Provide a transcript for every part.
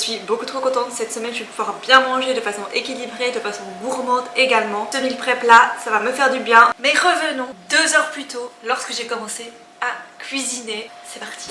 suis beaucoup trop contente. Cette semaine, je vais pouvoir bien manger de façon équilibrée, de façon gourmande également. Ce meal prep là, ça va me faire du bien. Mais revenons 2 heures plus tôt, lorsque j'ai commencé à cuisiner. C'est parti.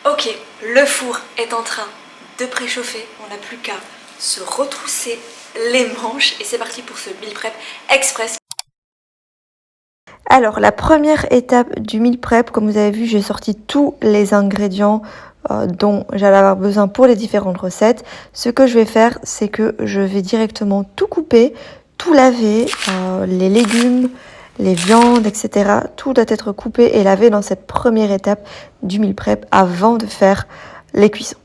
Ok, le four est en train de préchauffer. On n'a plus qu'à se retrousser les manches et c'est parti pour ce meal prep express. Alors la première étape du meal prep, comme vous avez vu, j'ai sorti tous les ingrédients dont j'allais avoir besoin pour les différentes recettes. Ce que je vais faire, c'est que je vais directement tout couper, tout laver, les légumes, les viandes, etc. Tout doit être coupé et lavé dans cette première étape du meal prep avant de faire les cuissons.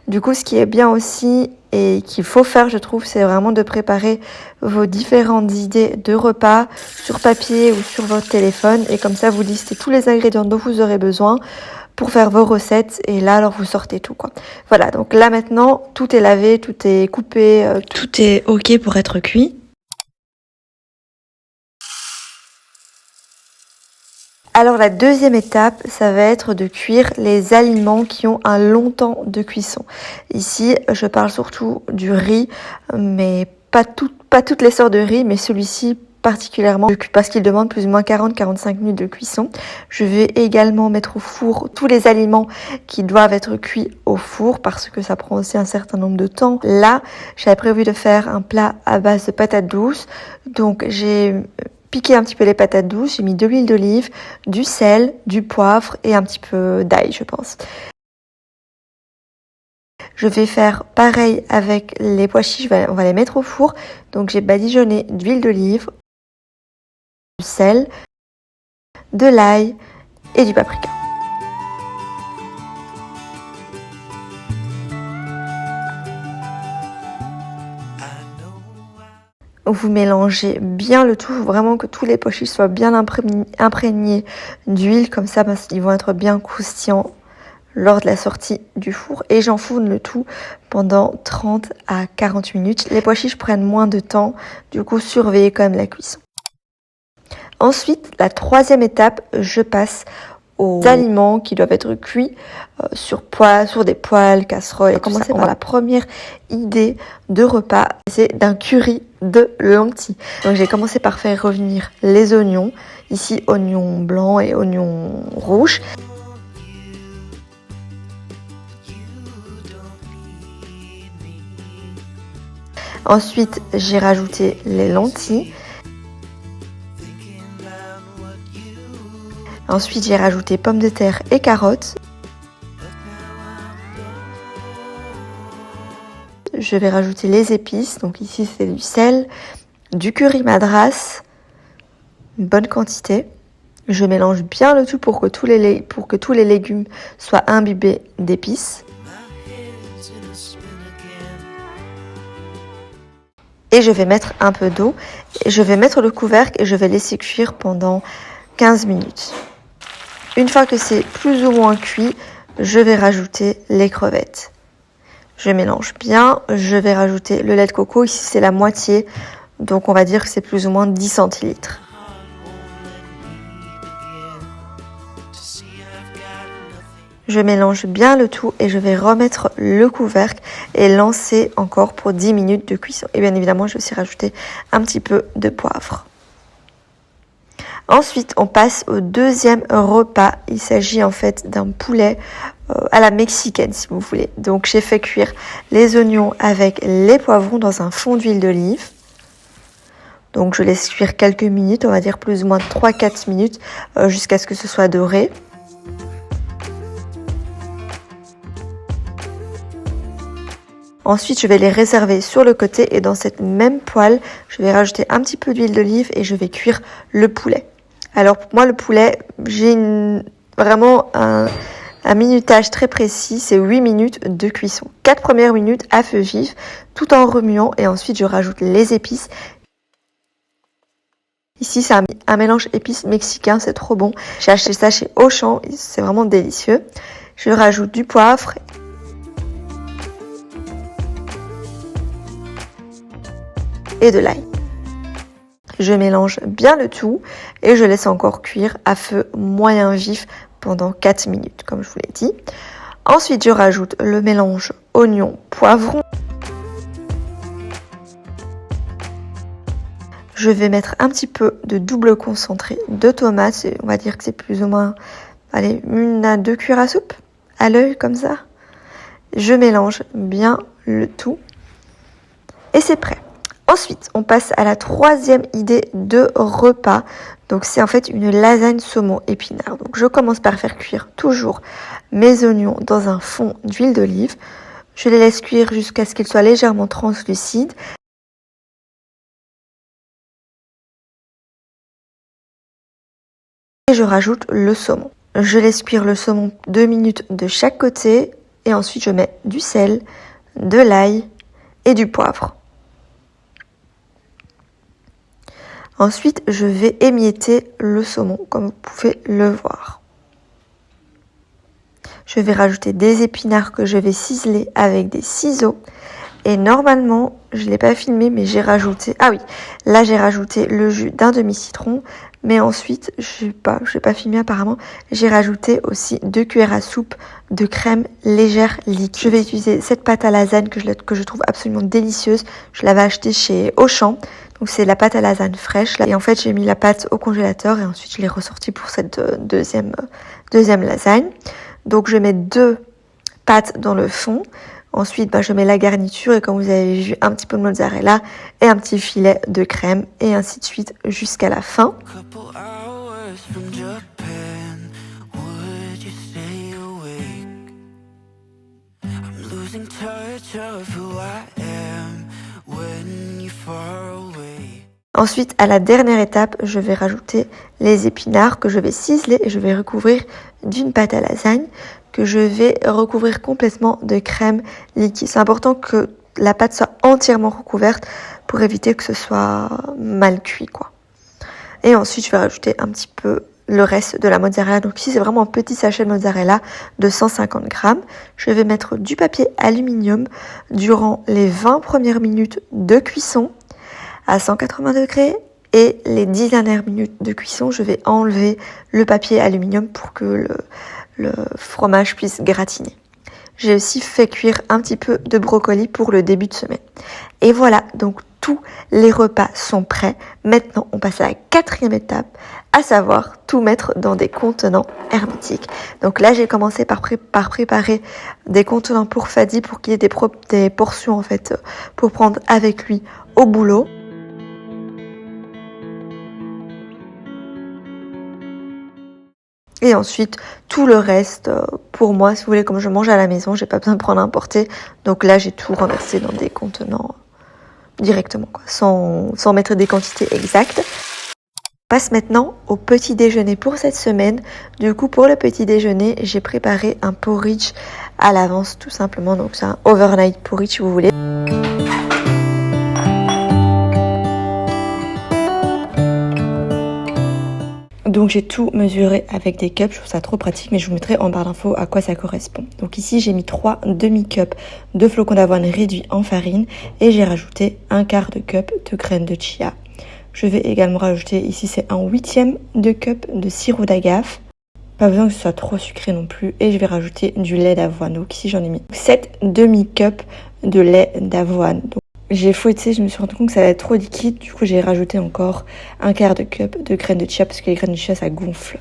Du coup, ce qui est bien aussi et qu'il faut faire, je trouve, c'est vraiment de préparer vos différentes idées de repas sur papier ou sur votre téléphone. Et comme ça, vous listez tous les ingrédients dont vous aurez besoin pour faire vos recettes. Et là, alors, vous sortez tout, quoi. Voilà, donc là, maintenant, tout est lavé, tout est coupé, tout est OK pour être cuit. Alors la deuxième étape, ça va être de cuire les aliments qui ont un long temps de cuisson. Ici, je parle surtout du riz, mais pas toutes les sortes de riz, mais celui-ci particulièrement parce qu'il demande plus ou moins 40-45 minutes de cuisson. Je vais également mettre au four tous les aliments qui doivent être cuits au four parce que ça prend aussi un certain nombre de temps. Là, j'avais prévu de faire un plat à base de patates douces, donc j'ai piqué un petit peu les patates douces, j'ai mis de l'huile d'olive, du sel, du poivre et un petit peu d'ail, je pense. Je vais faire pareil avec les pois chiches, on va les mettre au four. Donc j'ai badigeonné d'huile d'olive, du sel, de l'ail et du paprika. Vous mélangez bien le tout, vraiment que tous les pois chiches soient bien imprégnés d'huile, comme ça ils vont être bien croustillants lors de la sortie du four. Et j'enfourne le tout pendant 30 à 40 minutes. Les pois chiches prennent moins de temps, du coup surveillez quand même la cuisson. Ensuite, la troisième étape, je passe aux aliments qui doivent être cuits sur des poêles, casseroles. On va commencer par la première idée de repas, c'est d'un curry de lentilles. Donc j'ai commencé par faire revenir les oignons, ici oignons blancs et oignons rouges. Ensuite, j'ai rajouté les lentilles. Ensuite, j'ai rajouté pommes de terre et carottes. Je vais rajouter les épices. Donc ici, c'est du sel, du curry madras, une bonne quantité. Je mélange bien le tout pour que tous les légumes soient imbibés d'épices. Et je vais mettre un peu d'eau. Je vais mettre le couvercle et je vais laisser cuire pendant 15 minutes. Une fois que c'est plus ou moins cuit, je vais rajouter les crevettes. Je mélange bien, je vais rajouter le lait de coco, ici c'est la moitié, donc on va dire que c'est plus ou moins 10 centilitres. Je mélange bien le tout et je vais remettre le couvercle et lancer encore pour 10 minutes de cuisson. Et bien évidemment, je vais aussi rajouter un petit peu de poivre. Ensuite, on passe au deuxième repas. Il s'agit en fait d'un poulet à la mexicaine, si vous voulez. Donc, j'ai fait cuire les oignons avec les poivrons dans un fond d'huile d'olive. Donc, je laisse cuire quelques minutes, on va dire plus ou moins 3-4 minutes, jusqu'à ce que ce soit doré. Ensuite, je vais les réserver sur le côté et dans cette même poêle, je vais rajouter un petit peu d'huile d'olive et je vais cuire le poulet. Alors pour moi, le poulet, j'ai vraiment un minutage très précis, c'est 8 minutes de cuisson. 4 premières minutes à feu vif, tout en remuant et ensuite je rajoute les épices. Ici, c'est un mélange épices mexicain, c'est trop bon. J'ai acheté ça chez Auchan, c'est vraiment délicieux. Je rajoute du poivre. Et de l'ail. Je mélange bien le tout et je laisse encore cuire à feu moyen vif pendant 4 minutes, comme je vous l'ai dit. Ensuite, je rajoute le mélange oignon, poivron. Je vais mettre un petit peu de double concentré de tomates. On va dire que c'est plus ou moins, allez, 1 à 2 cuillères à soupe à l'œil comme ça. Je mélange bien le tout et c'est prêt. Ensuite, on passe à la troisième idée de repas. Donc, c'est en fait une lasagne saumon épinard. Donc, je commence par faire cuire toujours mes oignons dans un fond d'huile d'olive. Je les laisse cuire jusqu'à ce qu'ils soient légèrement translucides. Et je rajoute le saumon. Je laisse cuire le saumon 2 minutes de chaque côté. Et ensuite, je mets du sel, de l'ail et du poivre. Ensuite, je vais émietter le saumon, comme vous pouvez le voir. Je vais rajouter des épinards que je vais ciseler avec des ciseaux. Et normalement, je ne l'ai pas filmé, mais j'ai rajouté... Ah oui, là j'ai rajouté le jus d'un demi-citron. Mais ensuite, je n'ai pas filmé apparemment, j'ai rajouté aussi 2 cuillères à soupe de crème légère liquide. Je vais utiliser cette pâte à lasagne que je trouve absolument délicieuse. Je l'avais achetée chez Auchan. Donc c'est la pâte à lasagne fraîche. Et en fait, j'ai mis la pâte au congélateur et ensuite je l'ai ressortie pour cette deuxième lasagne. Donc je mets 2 pâtes dans le fond. Ensuite, je mets la garniture et comme vous avez vu, un petit peu de mozzarella et un petit filet de crème et ainsi de suite jusqu'à la fin. Ensuite, à la dernière étape, je vais rajouter les épinards que je vais ciseler et je vais recouvrir d'une pâte à lasagne que je vais recouvrir complètement de crème liquide. C'est important que la pâte soit entièrement recouverte pour éviter que ce soit mal cuit, quoi. Et ensuite, je vais rajouter un petit peu le reste de la mozzarella. Donc ici, c'est vraiment un petit sachet de mozzarella de 150 grammes. Je vais mettre du papier aluminium durant les 20 premières minutes de cuisson à 180 degrés. Et les 10 dernières minutes de cuisson, je vais enlever le papier aluminium pour que le fromage puisse gratiner. J'ai aussi fait cuire un petit peu de brocoli pour le début de semaine. Et voilà, donc tous les repas sont prêts. Maintenant, on passe à la 4e étape, à savoir tout mettre dans des contenants hermétiques. Donc là, j'ai commencé par préparer des contenants pour Fadi pour qu'il y ait des portions en fait pour prendre avec lui au boulot. Et ensuite, tout le reste, pour moi, si vous voulez, comme je mange à la maison, j'ai pas besoin de prendre à emporter. Donc là, j'ai tout renversé dans des contenants directement, quoi, sans mettre des quantités exactes. On passe maintenant au petit déjeuner pour cette semaine. Du coup, pour le petit déjeuner, j'ai préparé un porridge à l'avance, tout simplement. Donc c'est un overnight porridge, si vous voulez. Donc j'ai tout mesuré avec des cups, je trouve ça trop pratique, mais je vous mettrai en barre d'infos à quoi ça correspond. Donc ici j'ai mis 3 demi-cups de flocons d'avoine réduits en farine et j'ai rajouté 1/4 de cup de graines de chia. Je vais également rajouter, ici c'est 1/8 de cup de sirop d'agave. Pas besoin que ce soit trop sucré non plus. Et je vais rajouter du lait d'avoine. Donc ici j'en ai mis 7 demi-cups de lait d'avoine. J'ai fouetté, je me suis rendu compte que ça allait être trop liquide. Du coup, j'ai rajouté encore 1/4 de cup de graines de chia parce que les graines de chia, ça gonfle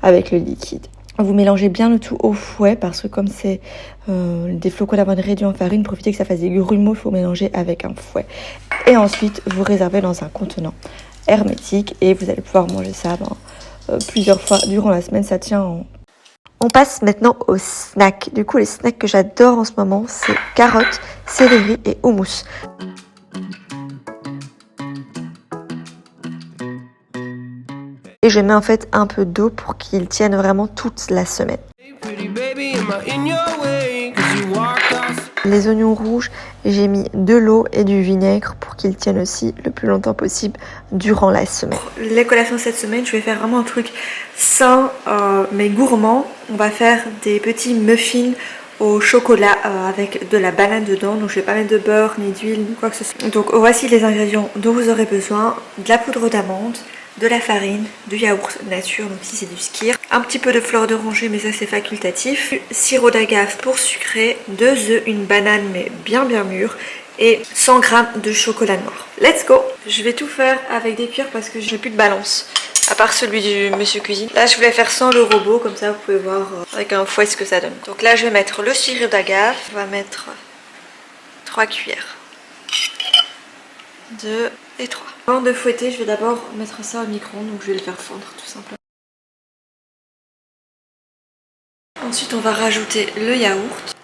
avec le liquide. Vous mélangez bien le tout au fouet parce que comme c'est des flocons d'avoine réduits en farine, pour éviter que ça fasse des grumeaux, il faut mélanger avec un fouet. Et ensuite, vous réservez dans un contenant hermétique et vous allez pouvoir manger ça plusieurs fois durant la semaine. Ça tient en... On passe maintenant aux snacks. Du coup, les snacks que j'adore en ce moment, c'est carottes, céleri et houmous. Et je mets en fait un peu d'eau pour qu'ils tiennent vraiment toute la semaine. Les oignons rouges, j'ai mis de l'eau et du vinaigre pour qu'ils tiennent aussi le plus longtemps possible durant la semaine. Les collations cette semaine, je vais faire vraiment un truc sain mais gourmand. On va faire des petits muffins au chocolat avec de la banane dedans. Donc je vais pas mettre de beurre ni d'huile ni quoi que ce soit. Donc voici les ingrédients dont vous aurez besoin. De la poudre d'amande, de la farine, du yaourt nature, donc ici c'est du skyr, un petit peu de fleur d'oranger mais ça c'est facultatif, du sirop d'agave pour sucrer, 2 œufs, une banane mais bien mûre et 100 g de chocolat noir. Let's go! Je vais tout faire avec des cuillères parce que j'ai plus de balance, à part celui du monsieur cuisine. Là je voulais faire sans le robot, comme ça vous pouvez voir avec un fouet ce que ça donne. Donc là je vais mettre le sirop d'agave, on va mettre 3 cuillères. 2 et 3. Avant de fouetter, je vais d'abord mettre ça au micro-ondes, donc je vais le faire fondre tout simplement. Ensuite, on va rajouter le yaourt.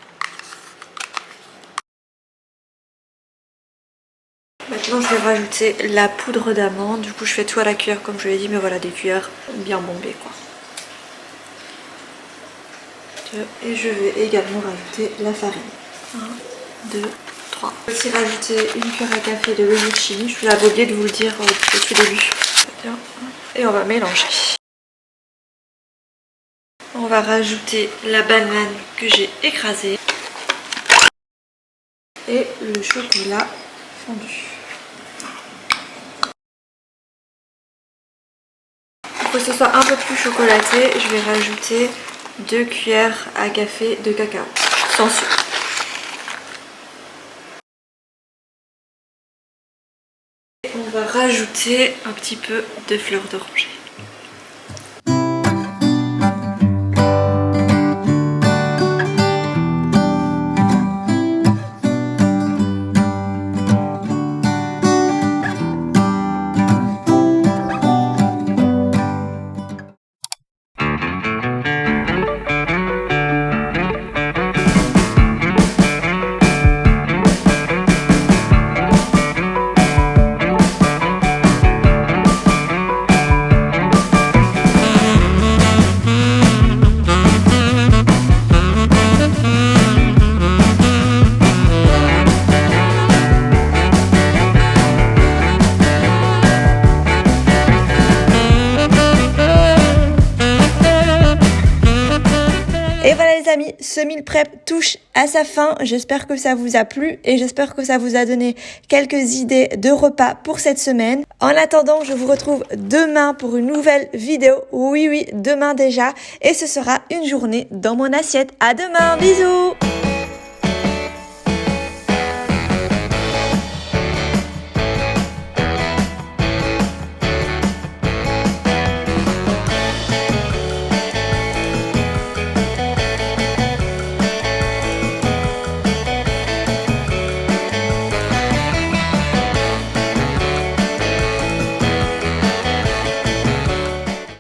Maintenant, je vais rajouter la poudre d'amande. Du coup, je fais tout à la cuillère comme je l'ai dit, mais voilà, des cuillères bien bombées quoi. Et je vais également rajouter la farine. 1, 2, 3. Je vais aussi rajouter une cuillère à café de l'huile de chili. Je vous avais oublié de vous le dire au tout début. Et on va mélanger. On va rajouter la banane que j'ai écrasée et le chocolat fondu. Pour que ce soit un peu plus chocolaté, je vais rajouter 2 cuillères à café de cacao sans sucre. On va rajouter un petit peu de fleur d'oranger. Et voilà les amis, ce meal prep touche à sa fin. J'espère que ça vous a plu et j'espère que ça vous a donné quelques idées de repas pour cette semaine. En attendant, je vous retrouve demain pour une nouvelle vidéo. Oui, demain déjà. Et ce sera une journée dans mon assiette. À demain, bisous!